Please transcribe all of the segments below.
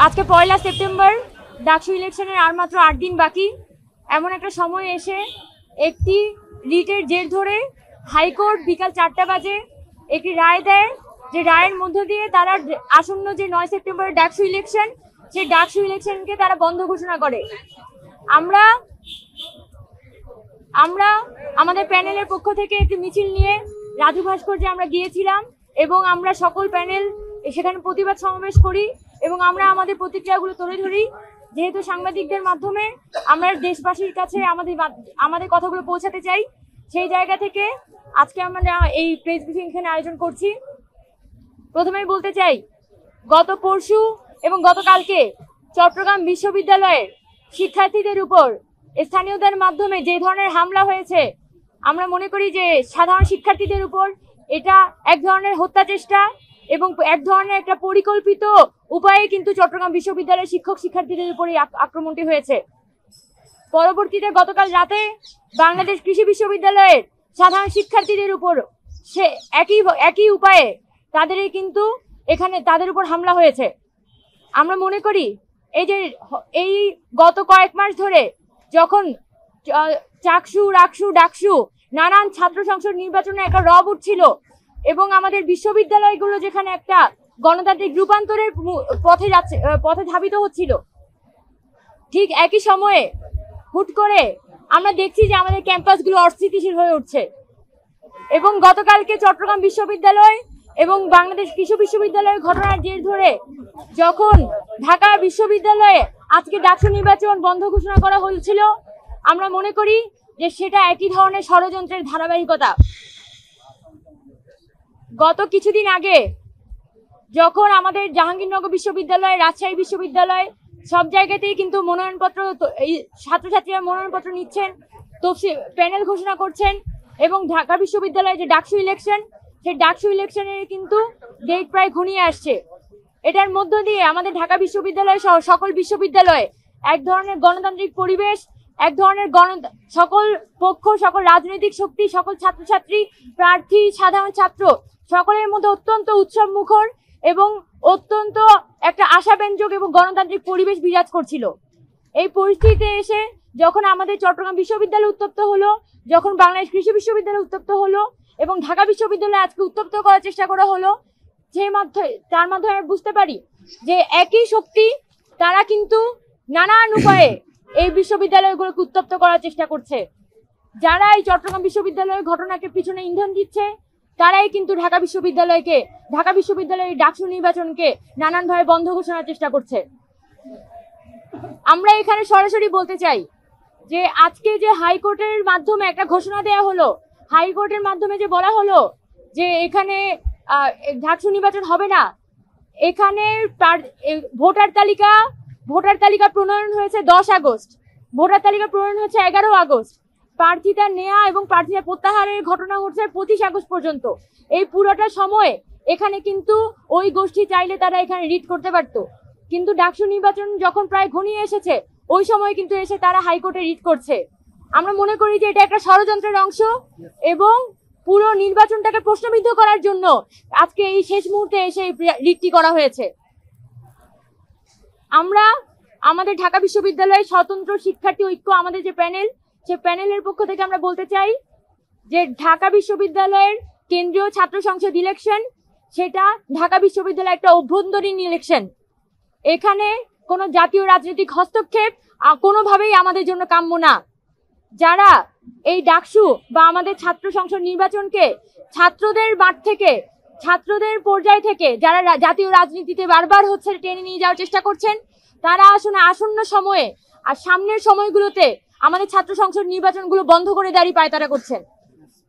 আজকে 1 সেপ্টেম্বর, ডাকসু ইলেকশনের আর মাত্র 8 দিন বাকি। এমন একটা সময় এসে একটি রিটের জের ধরে হাইকোর্ট বিকাল 4টা বাজে একটি রায় দেয়, যে রায়ের মধ্য দিয়ে তারা আসন্ন যে 9 সেপ্টেম্বরের ডাকসু ইলেকশন, সেই ডাকসু ইলেকশনকে তারা বন্ধ ঘোষণা করে। আমরা আমাদের প্যানেলের পক্ষ থেকে একটি মিছিল নিয়ে রাজু ভাস্কর্যে আমরা গিয়েছিলাম এবং আমরা সকল প্যানেল সেখানে প্রতিবাদ সমাবেশ করি এবং আমরা আমাদের প্রতিক্রিয়াগুলো তুলে ধরি। যেহেতু সাংবাদিকদের মাধ্যমে আমরা দেশবাসীর কাছে আমাদের কথাগুলো পৌঁছাতে চাই, সেই জায়গা থেকে আজকে আমরা এই প্রেস ব্রিফিং এখানে আয়োজন করছি। প্রথমেই বলতে চাই, গত পরশু এবং গতকালকে চট্টগ্রাম বিশ্ববিদ্যালয়ের শিক্ষার্থীদের উপর স্থানীয়দের মাধ্যমে যে ধরনের হামলা হয়েছে, আমরা মনে করি যে সাধারণ শিক্ষার্থীদের উপর এটা এক ধরনের হত্যা চেষ্টা এবং এক ধরনের একটা পরিকল্পিত উপায়ে কিন্তু চট্টগ্রাম বিশ্ববিদ্যালয়ের শিক্ষক শিক্ষার্থীদের উপরই আক্রমণটি হয়েছে। পরবর্তীতে গতকাল রাতে বাংলাদেশ কৃষি বিশ্ববিদ্যালয়ের সাধারণ শিক্ষার্থীদের উপর সে একই উপায়ে তাদের উপর হামলা হয়েছে। আমরা মনে করি এই গত কয়েক মাস ধরে যখন চাকসু, রাকসু, ডাকসু নানান ছাত্র সংসদ নির্বাচনে একটা রব উঠছিল এবং আমাদের বিশ্ববিদ্যালয়গুলো যেখানে একটা গণতান্ত্রিক রূপান্তরের পথে ধাবিত হচ্ছিল, ঠিক একই সময়ে হুট করে আমরা দেখছি যে আমাদের ক্যাম্পাসগুলো অস্থিতিশীল হয়ে উঠছে। এবং গতকালকে চট্টগ্রাম বিশ্ববিদ্যালয় এবং বাংলাদেশ কৃষি বিশ্ববিদ্যালয়ের ঘটনার জের ধরে যখন ঢাকা বিশ্ববিদ্যালয়ে আজকে ডাকসু নির্বাচন বন্ধ ঘোষণা করা হয়েছিল, আমরা মনে করি যে সেটা একই ধরনের ষড়যন্ত্রের ধারাবাহিকতা। গত কিছুদিন আগে যখন আমাদের জাহাঙ্গীরনগর বিশ্ববিদ্যালয়, রাজশাহী বিশ্ববিদ্যালয় সব জায়গাতেই কিন্তু ছাত্রছাত্রীরা মনোনয়নপত্র নিচ্ছেন, প্যানেল ঘোষণা করছেন এবং ঢাকা বিশ্ববিদ্যালয়ে যে ডাকসু ইলেকশন, সেই ডাকসু ইলেকশনের কিন্তু ডেট প্রায় ঘনিয়ে আসছে। এটার মধ্য দিয়ে আমাদের ঢাকা বিশ্ববিদ্যালয় সহ সকল বিশ্ববিদ্যালয়ে এক ধরনের গণতান্ত্রিক পরিবেশ, এক ধরনের সকল পক্ষ, সকল রাজনৈতিক শক্তি, সকল ছাত্রছাত্রী, প্রার্থী, সাধারণ ছাত্র সকলের মধ্যে অত্যন্ত উৎসব মুখর এবং অত্যন্ত একটা আশাব্যঞ্জক এবং গণতান্ত্রিক পরিবেশ বিরাজ করছিল। এই পরিস্থিতিতে এসে যখন আমাদের চট্টগ্রাম বিশ্ববিদ্যালয় উত্তপ্ত হলো, যখন বাংলাদেশ কৃষি বিশ্ববিদ্যালয় উত্তপ্ত হলো এবং ঢাকা বিশ্ববিদ্যালয় আজকে উত্তপ্ত করার চেষ্টা করা হলো, তার মাধ্যমে আমরা বুঝতে পারি যে একই শক্তি তারা কিন্তু নানান উপায়ে এই বিশ্ববিদ্যালয়গুলোকে উত্তপ্ত করার চেষ্টা করছে। যারা এই চট্টগ্রাম বিশ্ববিদ্যালয়ের ঘটনাকে পিছনে ইন্ধন দিচ্ছে, তারাই কিন্তু ঢাকা বিশ্ববিদ্যালয়ের ডাকসু নির্বাচনকে নানানভাবে বন্ধ ঘোষণার চেষ্টা করছে। আমরা এখানে সরাসরি বলতে চাই যে আজকে যে হাইকোর্টের মাধ্যমে একটা ঘোষণা দেওয়া হলো, হাইকোর্টের মাধ্যমে যে বলা হলো যে এখানে ডাকসু নির্বাচন হবে না, এখানে ভোটার তালিকা প্রণয়ন হয়েছে 10 আগস্ট, ভোটার তালিকা প্রণয়ন হয়েছে 11 আগস্ট, প্রার্থিতা নেওয়া এবং প্রার্থিতা প্রত্যাহারের ঘটনা ঘটছে 25 আগস্ট পর্যন্ত। এই পুরোটা সময় এখানে কিন্তু ওই গোষ্ঠী চাইলে তারা এখানে রিট করতে পারত, কিন্তু ডাকসু নির্বাচন যখন প্রায় ঘনিয়ে এসেছে ওই সময় কিন্তু এসে তারা হাইকোর্টে রিট করছে। আমরা মনে করি যে এটা একটা ষড়যন্ত্রের অংশ এবং পুরো নির্বাচনটাকে প্রশ্নবিদ্ধ করার জন্য আজকে এই শেষ মুহূর্তে এসে রিটটি করা হয়েছে। আমরা আমাদের ঢাকা বিশ্ববিদ্যালয়ের স্বতন্ত্র শিক্ষার্থী ঐক্য, আমাদের যে প্যানেল, সেই প্যানেলের পক্ষ থেকে আমরা বলতে চাই যে ঢাকা বিশ্ববিদ্যালয়ের কেন্দ্রীয় ছাত্র সংসদ ইলেকশন, সেটা ঢাকা বিশ্ববিদ্যালয়ের একটা অভ্যন্তরীণ ইলেকশন। এখানে কোনো জাতীয় রাজনৈতিক হস্তক্ষেপ কোনোভাবেই আমাদের জন্য কাম্য না। যারা এই ডাকসু বা আমাদের ছাত্র সংসদ নির্বাচনকে ছাত্রদের মাঠ থেকে, ছাত্রদের পর্যায় থেকে যারা জাতীয় রাজনীতিতে বারবার টেনে নিয়ে যাওয়ার চেষ্টা করছেন, তারা আসন্ন সময়ে আর সামনের সময়গুলোতে আমাদের ছাত্র সংসদ নির্বাচনগুলো বন্ধ করে দাঁড়িয়ে পায়তারা করছেন।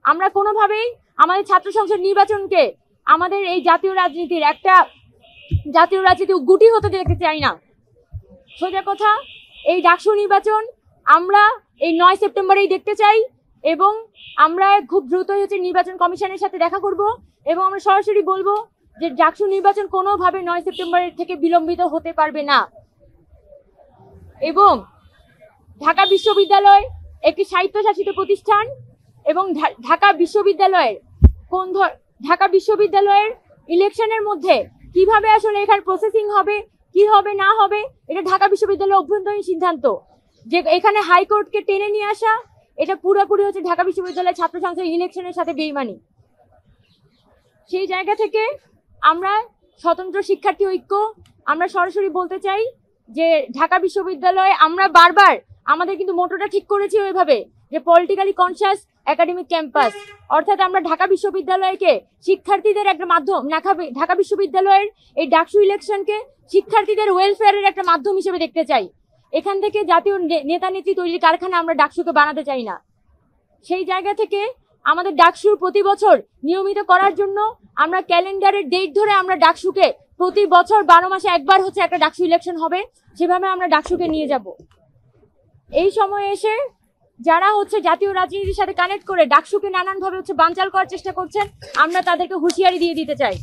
আমরা কোনোভাবেই আমাদের ছাত্র সংসদ নির্বাচনকে আমাদের এই জাতীয় রাজনীতি গুটি হতে দেখতে চাই না। সোজা কথা, এই ডাকসু নির্বাচন আমরা এই 9 সেপ্টেম্বরেই দেখতে চাই এবং আমরা খুব দ্রুতই নির্বাচন কমিশনের সাথে দেখা করব এবং আমরা সরাসরি বলবো যে ডাকসু নির্বাচন কোনোভাবে 9 সেপ্টেম্বরের থেকে বিলম্বিত হতে পারবে না। এবং ঢাকা বিশ্ববিদ্যালয় একটি স্বায়ত্তশাসিত প্রতিষ্ঠান এবং ঢাকা বিশ্ববিদ্যালয়ের ইলেকশনের মধ্যে কিভাবে আসলে এখানে প্রসেসিং হবে, কি হবে না হবে এটা ঢাকা বিশ্ববিদ্যালয়ের অভ্যন্তরীণ সিদ্ধান্ত। যে এখানে হাইকোর্টকে টেনে নিয়ে আসা, এটা পুরোপুরি হচ্ছে ঢাকা বিশ্ববিদ্যালয়ের ছাত্র সংসদ ইলেকশনের সাথে বেইমানি। সেই জায়গা থেকে আমরা স্বতন্ত্র শিক্ষার্থী ঐক্য আমরা সরাসরি বলতে চাই যে ঢাকা বিশ্ববিদ্যালয়ে আমরা বারবার আমাদের কিন্তু মোটোটা ঠিক করেছি ওইভাবে যে পলিটিক্যালি কনসিয়াস একাডেমিক ক্যাম্পাস, অর্থাৎ আমরা ঢাকা বিশ্ববিদ্যালয়কে শিক্ষার্থীদের একটা মাধ্যম, ঢাকা বিশ্ববিদ্যালয়ের এই ডাকসু ইলেকশনকে শিক্ষার্থীদের ওয়েলফেয়ারের একটা মাধ্যম হিসেবে দেখতে চাই। এখান থেকে জাতীয় নেতা নেত্রী তৈরির কারখানা আমরা ডাকসুকে বানাতে চাই না। সেই জায়গা থেকে আমাদের ডাকসুর প্রতি বছর নিয়মিত করার জন্য আমরা ক্যালেন্ডারের ডেট ধরে আমরা ডাকসুকে প্রতি বছর 12 মাসে একবার হচ্ছে একটা ডাকসু ইলেকশন হবে, সেভাবে আমরা ডাকসুকে নিয়ে যাব। এই সময়ে এসে যারা হচ্ছে জাতীয় রাজনীতির সাথে কানেক্ট করে ডাকসুকে নানানভাবে হচ্ছে বানচাল করার চেষ্টা করছেন, আমরা তাদেরকে হুঁশিয়ারি দিয়ে দিতে চাই।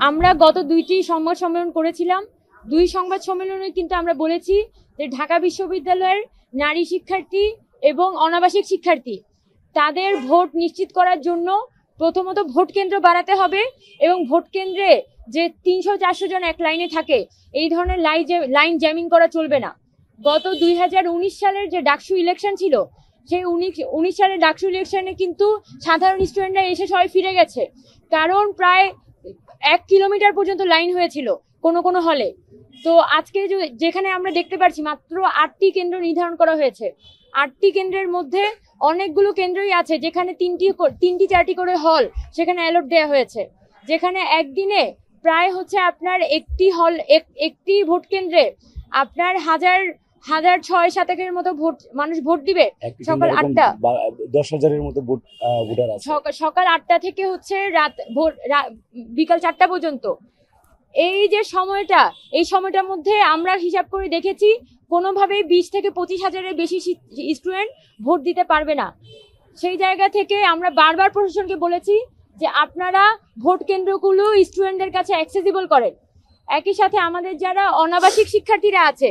আমরা গত 2টি সংবাদ সম্মেলন করেছিলাম। 2 সংবাদ সম্মেলনে কিন্তু আমরা বলেছি যে ঢাকা বিশ্ববিদ্যালয়ের নারী শিক্ষার্থী এবং অনাবাসিক শিক্ষার্থী তাদের ভোট নিশ্চিত করার জন্য প্রথমত ভোট কেন্দ্র বাড়াতে হবে এবং ভোট কেন্দ্রে যে 300-400 জন এক লাইনে থাকে এই ধরনের লাইন জ্যামিং করা চলবে না। গত 2019 সালের যে ডাকসু ইলেকশন ছিল, সেই 19 সালের ডাকসু ইলেকশনে কিন্তু সাধারণ স্টুডেন্টরা এসে সবাই ফিরে গেছে, কারণ প্রায় 1 কিলোমিটার পর্যন্ত লাইন হয়েছিল কোনো হলে। তো আজকে যেখানে আমরা দেখতে পাচ্ছি মাত্র 8টি কেন্দ্র নির্ধারণ করা হয়েছে। 8টি কেন্দ্রের মধ্যে অনেকগুলো কেন্দ্রই আছে যেখানে 3টি-4টি করে হল সেখানে অ্যালট দেওয়া হয়েছে, যেখানে একদিনে প্রায় হচ্ছে আপনার একটি ভোট কেন্দ্রে আপনার 1,600-7,000 মতো মানুষ ভোট দিবে। সকাল 8টা 10,000-এর মতো ভোটার আছে। সকাল 8টা থেকে হচ্ছে বিকাল 4টা পর্যন্ত। এই যে সময়টা, এই সময়টার মধ্যে আমরা হিসাব করে দেখেছি কোনোভাবেই 20 থেকে 25,000-এর বেশি স্টুডেন্ট ভোট দিতে পারবে না। সেই জায়গা থেকে আমরা বারবার প্রশাসনকে বলেছি যে আপনারা ভোট কেন্দ্রগুলো স্টুডেন্টদের কাছে অ্যাক্সেসিবল করেন। একই সাথে আমাদের যারা অনাবাসিক শিক্ষার্থীরা আছে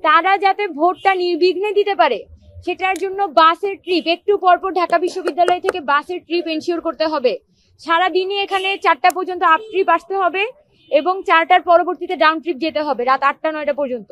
তারা যাতে ভোটটা নির্বিঘ্নে দিতে পারে, সেটার জন্য বাসের ট্রিপ একটু পরপর ঢাকা বিশ্ববিদ্যালয় থেকে বাসের ট্রিপ এনশিওর করতে হবে। সারাদিনই এখানে 4টা পর্যন্ত আপ ট্রিপ আসতে হবে এবং 4টার পরবর্তীতে ডাউন ট্রিপ যেতে হবে রাত 8টা-9টা পর্যন্ত।